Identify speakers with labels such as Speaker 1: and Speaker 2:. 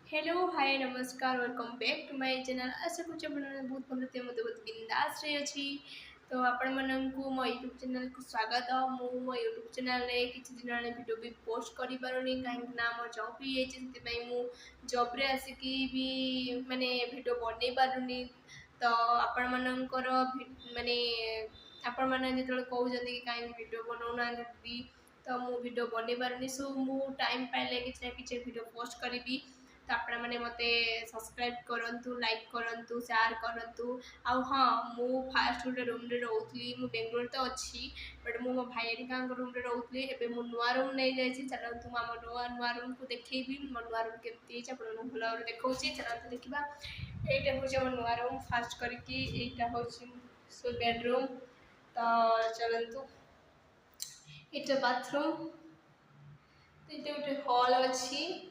Speaker 1: hello hi नमस्कार welcome back to my channel आशा करूँ आपने बहुत भल थे मत बहुत बिंदास रही अच्छी तो आपण मानू मो यूट्यूब चैनल को स्वागत मो मो यूट्यूब चैनल रे किछि दिन आने वीडियो भी पोस्ट करि पारुनी काहे ना मो जॉब भी है जेते पई मु जॉब रे आसिकी भी माने वीडियो बनै पारुनी तो आपण मानकर माने आपण माने जेतले कहउजंदी कि काहे वीडियो बनौना तो मु वीडियो बनै पारुनी सो मु टाइम पाइले किछि ना किछि वीडियो पोस्ट करिवि तो आपण मैंने मत सब्सक्राइब करूँ लाइक करूँ शेयर करूँ आउ हाँ मु फास्ट गोटे रूम रे रोली मु बेंगलोर तो अच्छी बट मु मो भाई रूम रे रोली एवं मु नुआ रूम नहीं जाइए चलतु आम नुआ नुआ रूम को देखी मो नुआ रूम केमती आप भल भाव देखा चलते देखा यहाँ हूँ आम नुआ रूम फास्ट करके यहाँ हूँ सो बेडरूम तो चलतु ये बाथरूम तो ये गोटे हल अच्छी